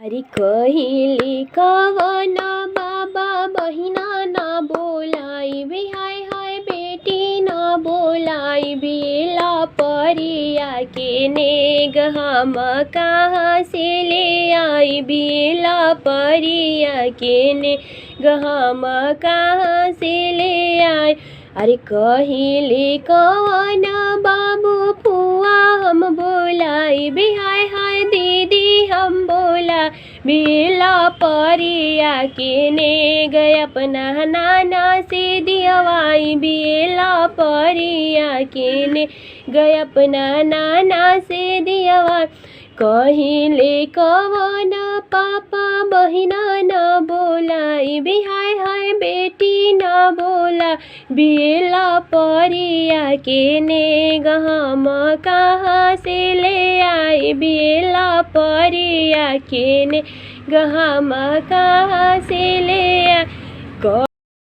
अरे कहिले कवन बाबा बहिना न बोलाई बे, हाय हाय बेटी न बोलाई बेला परिया के नेग हम कहाँ से ले आई बेला परिया के नेग हम कहाँ से ले आई। अरे कहिले कवन बाबू फुआ हम बोलाई बे, हाय हाय दीदी हम बोला बेला परिया के ने गए अपना नाना से दियवाई बेला परिया के ने गए अपना नाना से दियवाई। कहिले कवन पापा बहिना न बोलाई बे, हाय हाय बेटी न बोला बेला परिया के ने हम कहाँ से ले आई बेला परिया के ने हम कहाँ से ले आई।